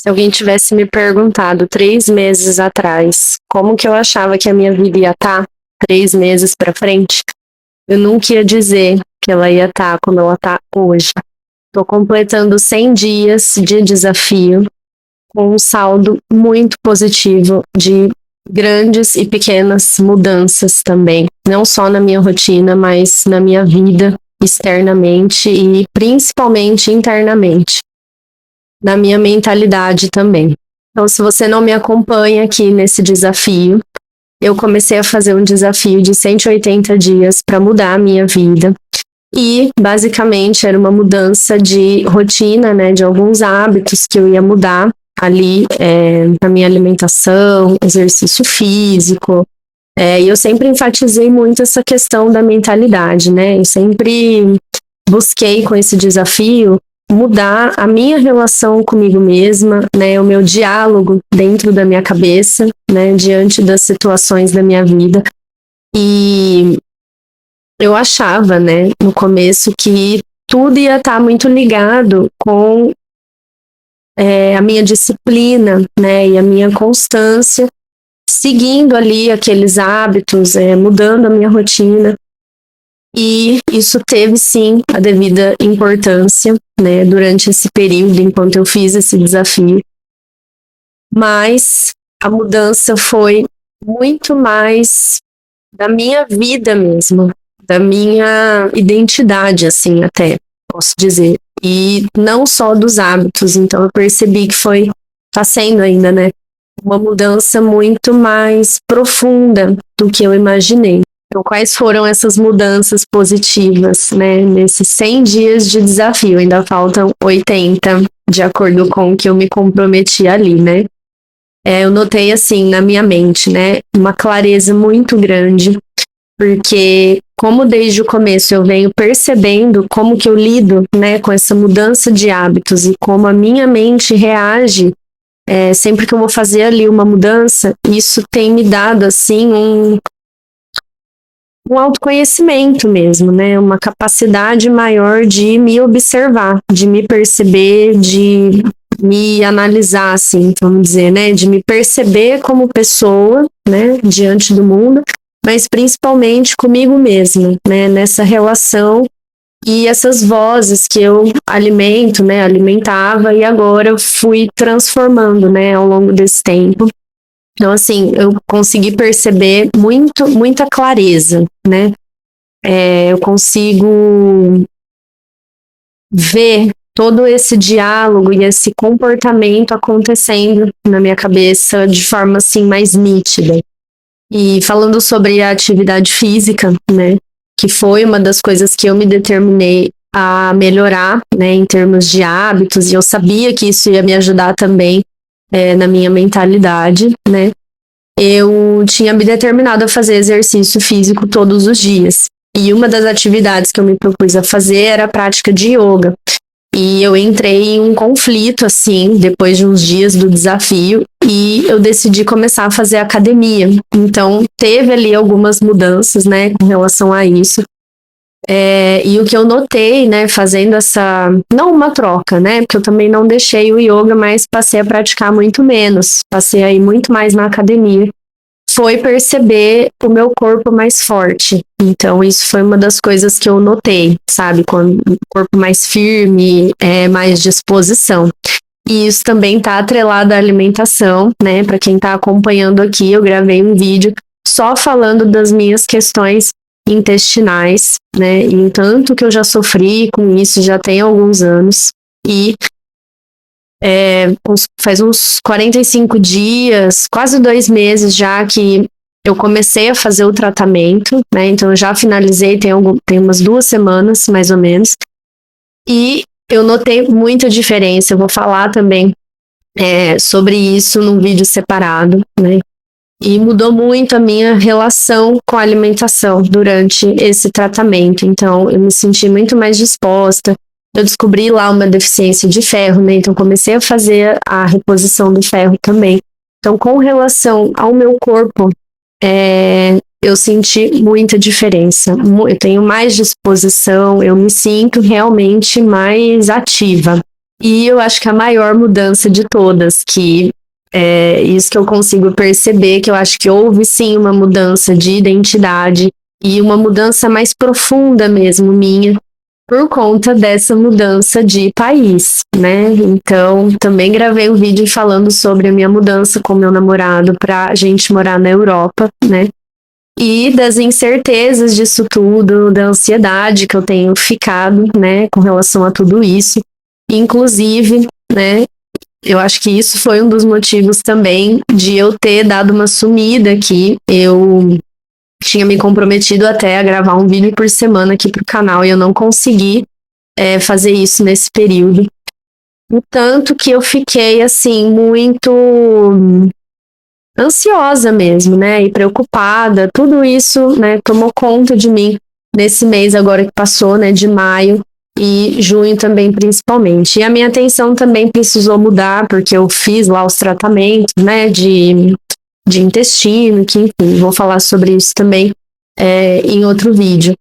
Se alguém tivesse me perguntado 3 meses atrás como que eu achava que a minha vida ia estar 3 meses para frente, eu nunca ia dizer que ela ia estar como ela está hoje. Estou completando 100 dias de desafio com um saldo muito positivo de grandes e pequenas mudanças também, não só na minha rotina, mas na minha vida externamente e principalmente internamente, na minha mentalidade também. Então, se você não me acompanha aqui nesse desafio, eu comecei a fazer um desafio de 180 dias para mudar a minha vida. E, basicamente, era uma mudança de rotina, né, de alguns hábitos que eu ia mudar ali na minha alimentação, exercício físico. E eu sempre enfatizei muito essa questão da mentalidade, né? Eu sempre busquei com esse desafio mudar a minha relação comigo mesma, né, o meu diálogo dentro da minha cabeça, né, diante das situações da minha vida. E eu achava, né, no começo que tudo ia estar muito ligado com a minha disciplina, né, e a minha constância, seguindo ali aqueles hábitos, mudando a minha rotina. E isso teve, sim, a devida importância, né, durante esse período, enquanto eu fiz esse desafio. Mas a mudança foi muito mais da minha vida mesmo, da minha identidade, assim, até, posso dizer. E não só dos hábitos. Então eu percebi que tá sendo ainda, né, uma mudança muito mais profunda do que eu imaginei. Então, quais foram essas mudanças positivas, né, nesses 100 dias de desafio? Ainda faltam 80, de acordo com o que eu me comprometi ali, né? Eu notei, assim, na minha mente, né, uma clareza muito grande, porque como desde o começo eu venho percebendo como que eu lido, né, com essa mudança de hábitos e como a minha mente reage sempre que eu vou fazer ali uma mudança, isso tem me dado, assim, um autoconhecimento mesmo, né? Uma capacidade maior de me observar, de me perceber, de me analisar, assim, vamos dizer, né? De me perceber como pessoa, né? Diante do mundo, mas principalmente comigo mesma, né? Nessa relação e essas vozes que eu alimento, né? Alimentava e agora eu fui transformando, né? Ao longo desse tempo. Então, assim, eu consegui perceber muita clareza, né? Eu consigo ver todo esse diálogo e esse comportamento acontecendo na minha cabeça de forma, assim, mais nítida. E falando sobre a atividade física, né? Que foi uma das coisas que eu me determinei a melhorar, né? Em termos de hábitos, e eu sabia que isso ia me ajudar também na minha mentalidade, né? Eu tinha me determinado a fazer exercício físico todos os dias. E uma das atividades que eu me propus a fazer era a prática de yoga. E eu entrei em um conflito, assim, depois de uns dias do desafio, e eu decidi começar a fazer academia. Então, teve ali algumas mudanças, né, com relação a isso. E o que eu notei, né, fazendo não uma troca, né, porque eu também não deixei o yoga, mas passei a praticar muito menos, passei a ir muito mais na academia, foi perceber o meu corpo mais forte. Então, isso foi uma das coisas que eu notei, sabe, quando o corpo mais firme, mais disposição. E isso também tá atrelado à alimentação, né, para quem tá acompanhando aqui, eu gravei um vídeo só falando das minhas questões intestinais, né, e o tanto que eu já sofri com isso já tem alguns anos, e faz uns 45 dias, quase 2 meses já que eu comecei a fazer o tratamento, né, então eu já finalizei, tem umas 2 semanas, mais ou menos, e eu notei muita diferença. Eu vou falar também sobre isso num vídeo separado, né, e mudou muito a minha relação com a alimentação durante esse tratamento. Então, eu me senti muito mais disposta. Eu descobri lá uma deficiência de ferro, né? Então, comecei a fazer a reposição do ferro também. Então, com relação ao meu corpo, eu senti muita diferença. Eu tenho mais disposição, eu me sinto realmente mais ativa. E eu acho que a maior mudança de todas, que é isso que eu consigo perceber, que eu acho que houve sim uma mudança de identidade e uma mudança mais profunda mesmo minha, por conta dessa mudança de país, né? Então, também gravei um vídeo falando sobre a minha mudança com meu namorado para a gente morar na Europa, né? E das incertezas disso tudo, da ansiedade que eu tenho ficado, né, com relação a tudo isso. Inclusive, né, eu acho que isso foi um dos motivos também de eu ter dado uma sumida aqui. Eu tinha me comprometido até a gravar um vídeo por semana aqui pro canal e eu não consegui fazer isso nesse período. O tanto que eu fiquei, assim, muito ansiosa mesmo, né, e preocupada. Tudo isso, né, tomou conta de mim nesse mês agora que passou, né, de maio e junho também principalmente. E a minha atenção também precisou mudar, porque eu fiz lá os tratamentos, né, de intestino, que enfim, vou falar sobre isso também em outro vídeo.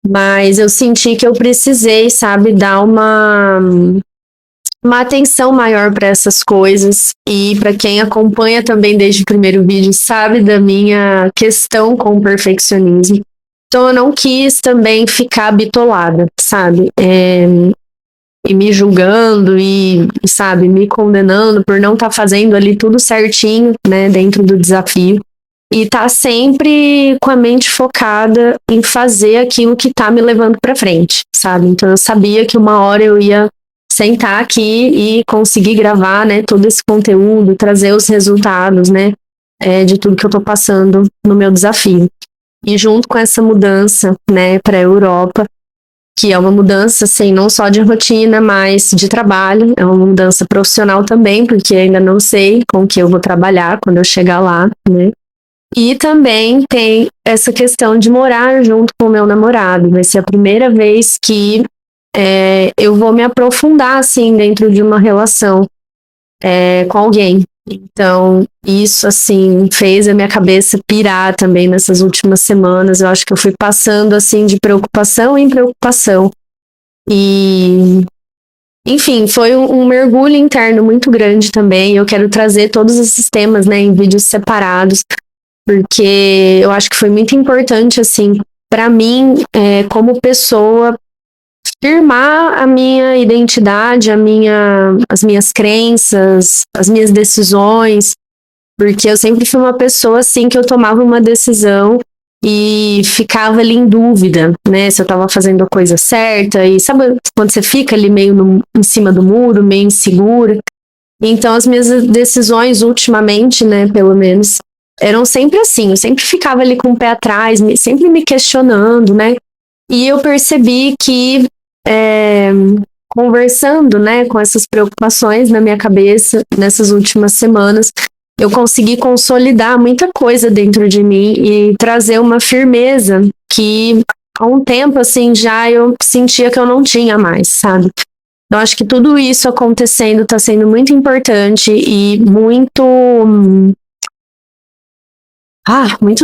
Mas eu senti que eu precisei, sabe, dar uma atenção maior para essas coisas. E para quem acompanha também desde o primeiro vídeo, sabe da minha questão com o perfeccionismo. Então eu não quis também ficar bitolada, sabe? E me julgando sabe, me condenando por não estar fazendo ali tudo certinho, né, dentro do desafio. E tá sempre com a mente focada em fazer aquilo que tá me levando para frente, sabe? Então eu sabia que uma hora eu ia sentar aqui e conseguir gravar, né, todo esse conteúdo, trazer os resultados, né, de tudo que eu tô passando no meu desafio. E junto com essa mudança, né, para a Europa, que é uma mudança, assim, não só de rotina, mas de trabalho, é uma mudança profissional também, porque ainda não sei com que eu vou trabalhar quando eu chegar lá, né. E também tem essa questão de morar junto com o meu namorado. Vai ser a primeira vez que eu vou me aprofundar, assim, dentro de uma relação com alguém. Então, isso, assim, fez a minha cabeça pirar também nessas últimas semanas. Eu acho que eu fui passando, assim, de preocupação em preocupação. E, enfim, foi um mergulho interno muito grande também. Eu quero trazer todos esses temas, né, em vídeos separados, porque eu acho que foi muito importante, assim, para mim, como pessoa, firmar a minha identidade, as minhas crenças, as minhas decisões, porque eu sempre fui uma pessoa, assim, que eu tomava uma decisão e ficava ali em dúvida, né, se eu estava fazendo a coisa certa, e sabe quando você fica ali meio em cima do muro, meio insegura? Então, as minhas decisões, ultimamente, né, pelo menos, eram sempre assim, eu sempre ficava ali com o pé atrás, sempre me questionando, né, e eu percebi que, conversando, né, com essas preocupações na minha cabeça, nessas últimas semanas, eu consegui consolidar muita coisa dentro de mim e trazer uma firmeza que, há um tempo, assim, já eu sentia que eu não tinha mais, sabe? Eu acho que tudo isso acontecendo está sendo muito importante e muito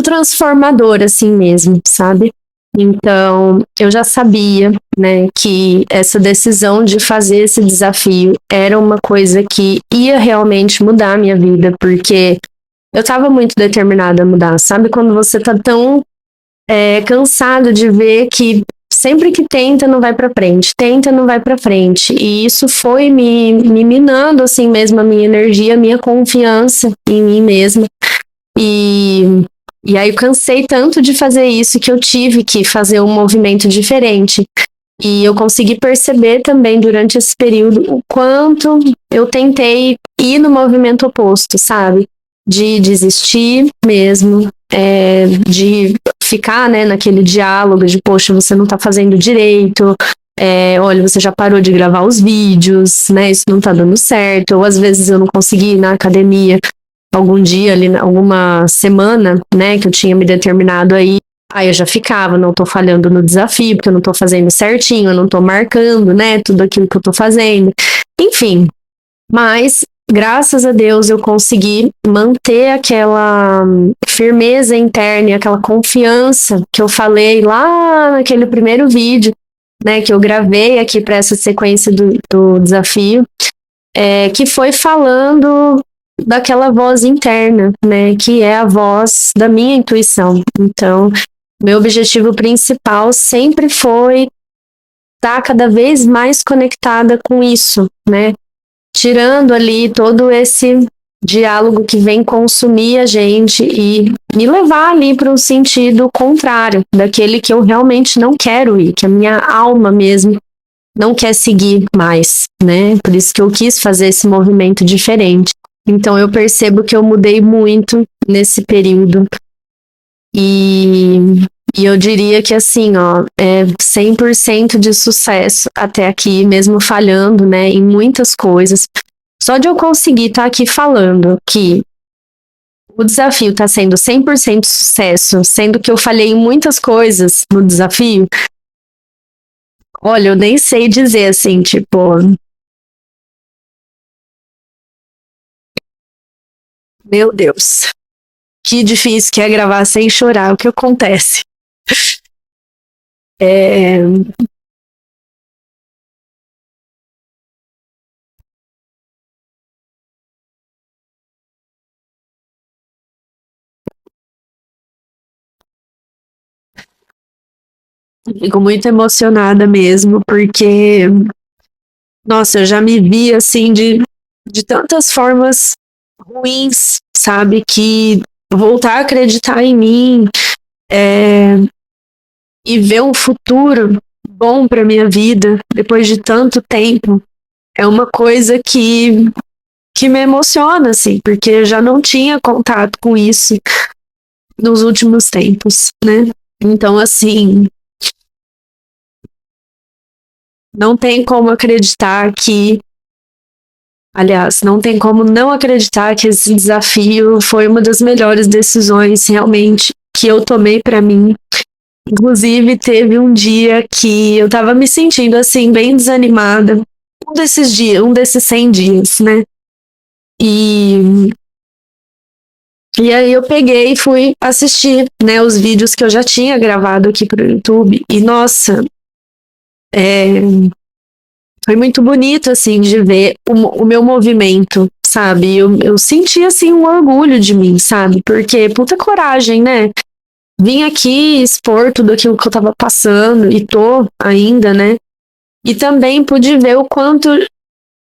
transformador, assim mesmo, sabe? Então, eu já sabia, né, que essa decisão de fazer esse desafio era uma coisa que ia realmente mudar a minha vida, porque eu estava muito determinada a mudar. Sabe quando você tá tão cansado de ver que sempre que tenta não vai para frente, tenta não vai para frente, e isso foi me minando assim mesmo a minha energia, a minha confiança em mim mesma. E aí eu cansei tanto de fazer isso que eu tive que fazer um movimento diferente. E eu consegui perceber também durante esse período o quanto eu tentei ir no movimento oposto, sabe? De desistir mesmo, de ficar, né, naquele diálogo de, poxa, você não tá fazendo direito, olha, você já parou de gravar os vídeos, né, isso não tá dando certo, ou às vezes eu não consegui ir na academia algum dia ali, alguma semana, né, que eu tinha me determinado aí eu já ficava, não tô falhando no desafio, porque eu não tô fazendo certinho, eu não tô marcando, né, tudo aquilo que eu tô fazendo, enfim, mas graças a Deus eu consegui manter aquela firmeza interna e aquela confiança que eu falei lá naquele primeiro vídeo, né, que eu gravei aqui para essa sequência do desafio, que foi falando daquela voz interna, né, que é a voz da minha intuição. Então, meu objetivo principal sempre foi estar cada vez mais conectada com isso, né, tirando ali todo esse diálogo que vem consumir a gente e me levar ali para um sentido contrário, daquele que eu realmente não quero ir, que a minha alma mesmo não quer seguir mais, né? Por isso que eu quis fazer esse movimento diferente. Então eu percebo que eu mudei muito nesse período. E eu diria que assim, ó, 100% de sucesso até aqui, mesmo falhando, né, em muitas coisas. Só de eu conseguir estar aqui falando que o desafio está sendo 100% sucesso, sendo que eu falhei em muitas coisas no desafio, olha, eu nem sei dizer assim, tipo, meu Deus, que difícil que é gravar sem chorar, o que acontece? É, fico muito emocionada mesmo, porque, nossa, eu já me vi assim de tantas formas ruins, sabe? Que voltar a acreditar em mim e ver um futuro bom para minha vida depois de tanto tempo é uma coisa que me emociona, assim, porque eu já não tinha contato com isso nos últimos tempos, né? Então, assim, não tem como acreditar que, aliás, não tem como não acreditar que esse desafio foi uma das melhores decisões realmente que eu tomei para mim. Inclusive, teve um dia que eu tava me sentindo assim, bem desanimada. Um desses dias, um desses 100 dias, né? E, e aí eu peguei e fui assistir, né, os vídeos que eu já tinha gravado aqui pro YouTube. E, nossa, foi muito bonito, assim, de ver o meu movimento, sabe? Eu senti, assim, um orgulho de mim, sabe? Porque, puta coragem, né? Vim aqui expor tudo aquilo que eu tava passando e tô ainda, né? E também pude ver o quanto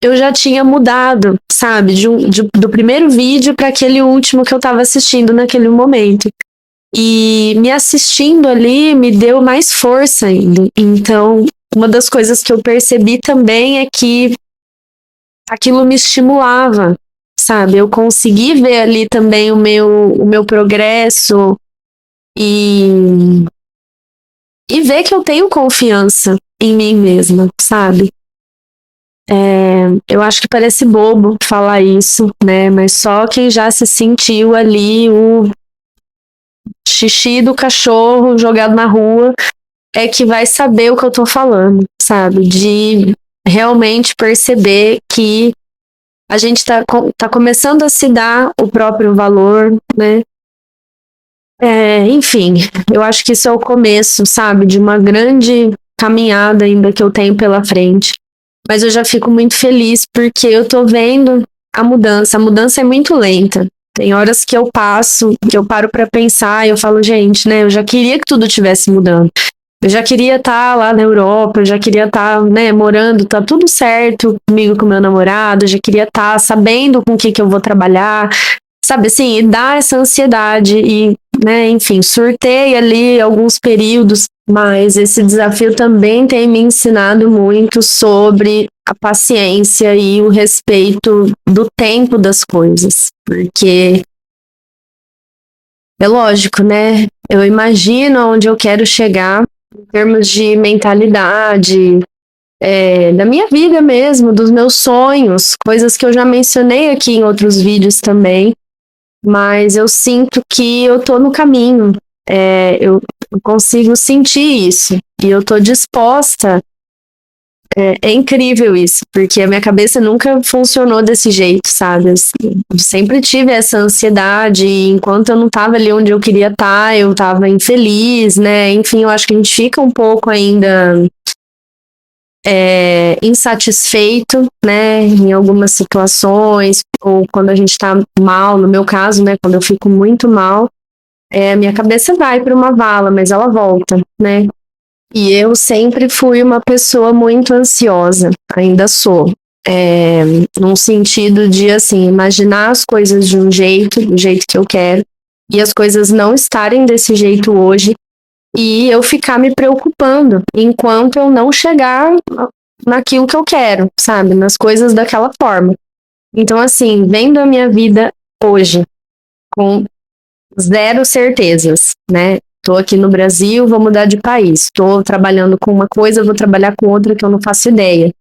eu já tinha mudado, sabe? Do primeiro vídeo para aquele último que eu tava assistindo naquele momento. E me assistindo ali me deu mais força ainda. Então, uma das coisas que eu percebi também é que aquilo me estimulava, sabe? Eu consegui ver ali também o meu progresso e, e ver que eu tenho confiança em mim mesma, sabe? Eu acho que parece bobo falar isso, né? Mas só quem já se sentiu ali o xixi do cachorro jogado na rua é que vai saber o que eu tô falando, sabe? De realmente perceber que a gente tá começando a se dar o próprio valor, né? Enfim, eu acho que isso é o começo, sabe? De uma grande caminhada ainda que eu tenho pela frente. Mas eu já fico muito feliz porque eu tô vendo a mudança. A mudança é muito lenta. Tem horas que eu passo, que eu paro pra pensar e eu falo, gente, né? Eu já queria que tudo tivesse mudando. Eu já queria estar lá na Europa, eu já queria estar, né, morando, tá tudo certo comigo, com meu namorado, eu já queria estar sabendo com o que eu vou trabalhar, sabe assim, e dá essa ansiedade e, né, enfim, surtei ali alguns períodos, mas esse desafio também tem me ensinado muito sobre a paciência e o respeito do tempo das coisas, porque é lógico, né? Eu imagino onde eu quero chegar em termos de mentalidade, da minha vida mesmo, dos meus sonhos, coisas que eu já mencionei aqui em outros vídeos também, mas eu sinto que eu tô no caminho. Eu consigo sentir isso e eu tô disposta. É incrível isso, porque a minha cabeça nunca funcionou desse jeito, sabe? Eu sempre tive essa ansiedade, e enquanto eu não tava ali onde eu queria estar, eu tava infeliz, né? Enfim, eu acho que a gente fica um pouco ainda insatisfeito, né, em algumas situações, ou quando a gente tá mal, no meu caso, né, quando eu fico muito mal, minha cabeça vai para uma vala, mas ela volta, né? E eu sempre fui uma pessoa muito ansiosa, ainda sou. Num sentido de, assim, imaginar as coisas de um jeito, do jeito que eu quero, e as coisas não estarem desse jeito hoje, e eu ficar me preocupando enquanto eu não chegar naquilo que eu quero, sabe? Nas coisas daquela forma. Então, assim, vendo a minha vida hoje, com zero certezas, né? Tô aqui no Brasil, vou mudar de país. Tô trabalhando com uma coisa, vou trabalhar com outra que eu não faço ideia.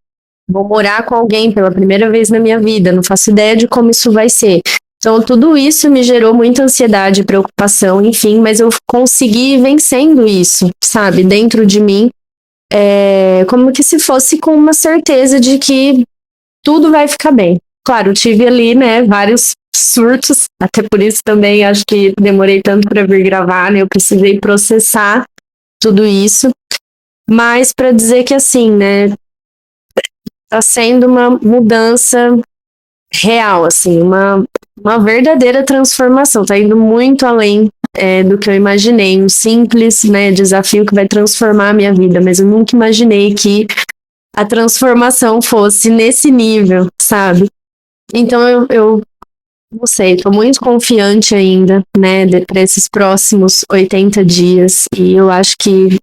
Vou morar com alguém pela primeira vez na minha vida, não faço ideia de como isso vai ser. Então, tudo isso me gerou muita ansiedade, preocupação, enfim, mas eu consegui ir vencendo isso, sabe, dentro de mim, como que se fosse com uma certeza de que tudo vai ficar bem. Claro, eu tive ali, né, vários surtos, até por isso também acho que demorei tanto para vir gravar, né, eu precisei processar tudo isso, mas para dizer que assim, né, tá sendo uma mudança real, assim, uma verdadeira transformação, tá indo muito além do que eu imaginei, um simples, né, desafio que vai transformar a minha vida, mas eu nunca imaginei que a transformação fosse nesse nível, sabe? Então eu não sei, tô muito confiante ainda, né, para esses próximos 80 dias, e eu acho que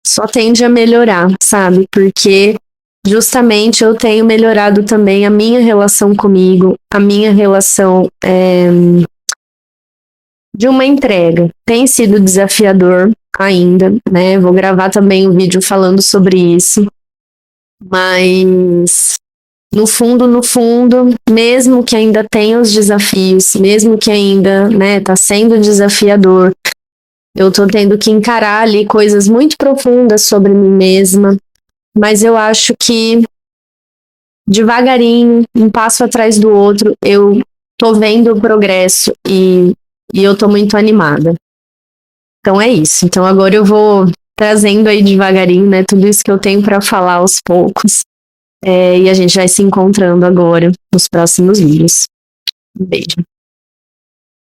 só tende a melhorar, sabe? Porque justamente eu tenho melhorado também a minha relação comigo, a minha relação de uma entrega. Tem sido desafiador ainda, né? Vou gravar também um vídeo falando sobre isso, mas no fundo, mesmo que ainda tenha os desafios, mesmo que ainda, né, tá sendo desafiador, eu tô tendo que encarar ali coisas muito profundas sobre mim mesma, mas eu acho que devagarinho, um passo atrás do outro, eu tô vendo o progresso e eu tô muito animada. Então é isso. Então agora eu vou trazendo aí devagarinho, né, tudo isso que eu tenho para falar aos poucos. E a gente vai se encontrando agora nos próximos vídeos. Um beijo.